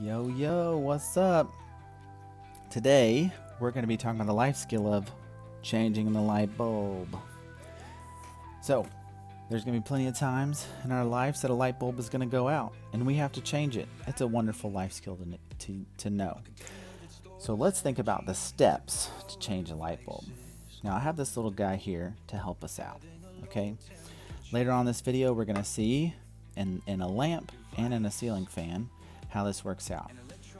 Yo, yo, what's up? Today, we're going to be talking about the life skill of changing the light bulb. So, there's going to be plenty of times in our lives that a light bulb is going to go out, and we have to change it. It's a wonderful life skill to know. So, let's think about the steps to change a light bulb. Now, I have this little guy here to help us out, okay? Later on in this video, we're going to see in a lamp and in a ceiling fan how this works out.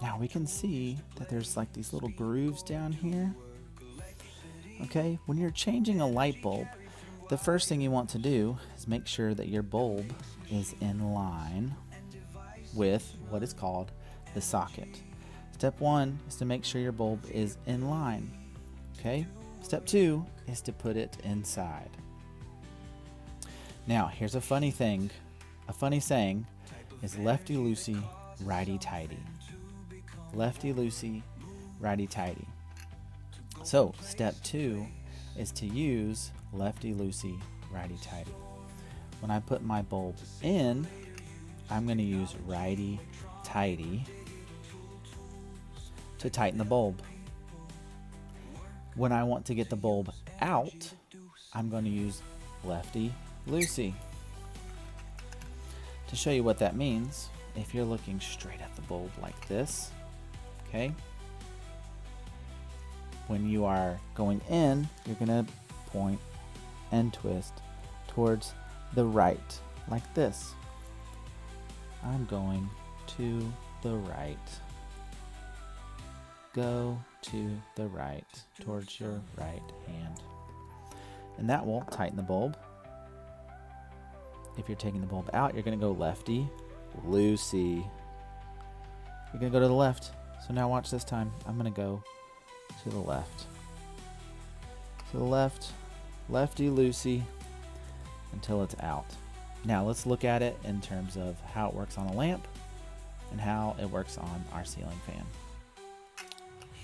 Now we can see that there's like these little grooves down here. Okay, when you're changing a light bulb, the first thing you want to do is make sure that your bulb is in line with what is called the socket. Step one is to make sure your bulb is in line. Okay, step two is to put it inside. Now here's a funny thing, a funny saying is lefty loosey, righty tighty. Lefty loosey, righty tighty. So step two is to use lefty loosey, righty tighty. When I put my bulb in, I'm going to use righty tighty to tighten the bulb. When I want to get the bulb out, I'm going to use lefty loosey. To show you what that means, if you're looking straight at the bulb like this, okay, when you are going in, you're going to point and twist towards the right, like this. I'm going to the right. Go to the right, towards your right hand. And that will tighten the bulb. If you're taking the bulb out, you're going to go lefty loosey. You're going to go to the left. So now watch this time. I'm going to go to the left. To the left, lefty loosey until it's out. Now let's look at it in terms of how it works on a lamp and how it works on our ceiling fan.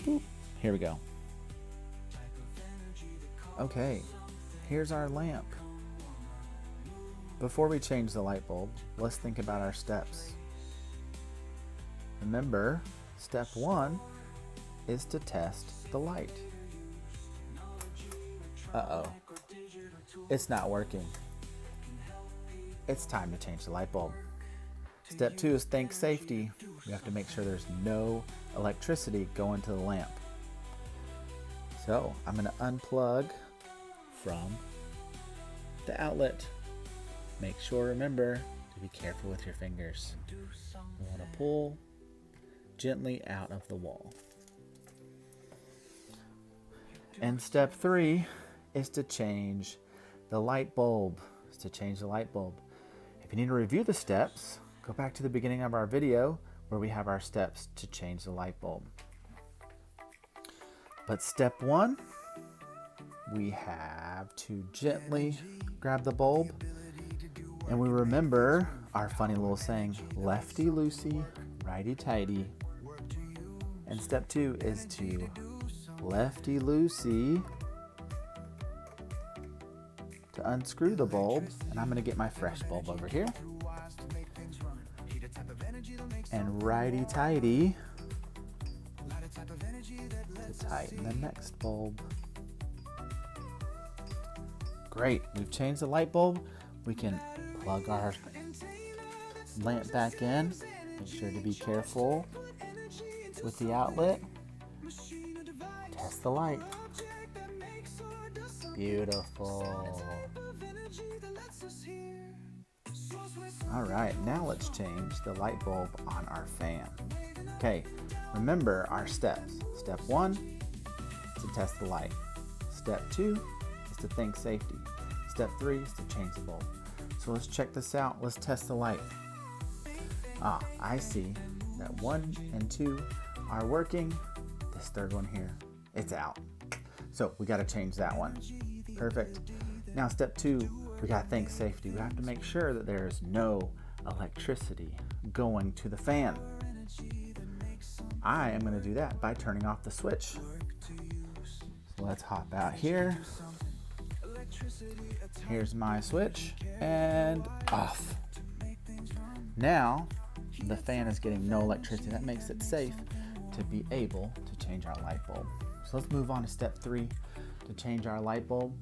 Boop. Here we go. Okay, here's our lamp. Before we change the light bulb, let's think about our steps. Remember, step one is to test the light. Uh-oh, it's not working. It's time to change the light bulb. Step two is think safety. We have to make sure there's no electricity going to the lamp. So I'm going to unplug from the outlet. Make sure, remember, to be careful with your fingers. You want to pull gently out of the wall. And step three is to change the light bulb. If you need to review the steps, go back to the beginning of our video where we have our steps to change the light bulb. But step one, we have to gently grab the bulb. And we remember our funny little saying, lefty loosey, righty tighty. And step two is to lefty loosey to unscrew the bulb. And I'm going to get my fresh bulb over here. And righty tighty to tighten the next bulb. Great, we've changed the light bulb. We can plug our lamp back in. Make sure to be careful with the outlet. Test the light. Beautiful. All right, now let's change the light bulb on our fan. Okay, remember our steps. Step one is to test the light. Step two is to think safety. Step three is to change the bulb. So let's check this out. Let's test the light. I see that 1 and 2 are working. This third one here, it's out. So we got to change that one. Perfect. Now step 2, we got to think safety. We have to make sure that there is no electricity going to the fan. I am going to do that by turning off the switch. So let's hop out here. Here's my switch and off. Now the fan is getting no electricity. That makes it safe to be able to change our light bulb. So let's move on to step 3 to change our light bulb.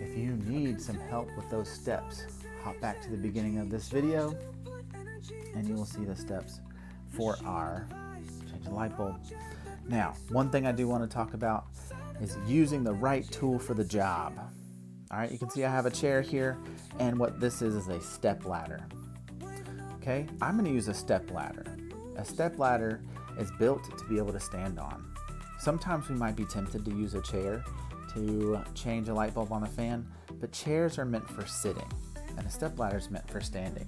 If you need some help with those steps, hop back to the beginning of this video and you will see the steps for our change the light bulb. Now, one thing I do want to talk about is using the right tool for the job. All right, you can see I have a chair here, and what this is a step ladder. Okay, I'm going to use a step ladder. A step ladder is built to be able to stand on. Sometimes we might be tempted to use a chair to change a light bulb on a fan, but chairs are meant for sitting, and a step ladder is meant for standing.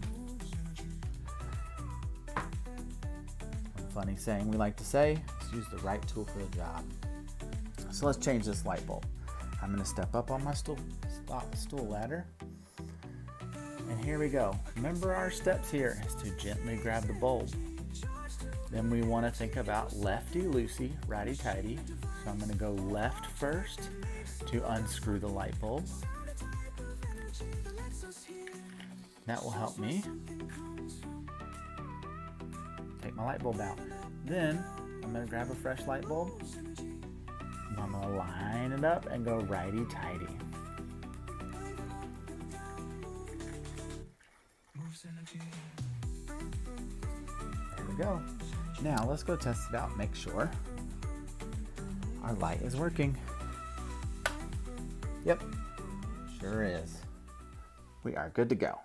One funny saying we like to say is use the right tool for the job. So let's change this light bulb. I'm going to step up on my stool ladder. And here we go. Remember our steps here is to gently grab the bulb. Then we want to think about lefty-loosey, righty-tighty. So I'm going to go left first to unscrew the light bulb. That will help me take my light bulb out. Then I'm going to grab a fresh light bulb. I'm going to line it up and go righty-tighty. There we go. Now let's go test it out, make sure our light is working. Yep, sure is. We are good to go.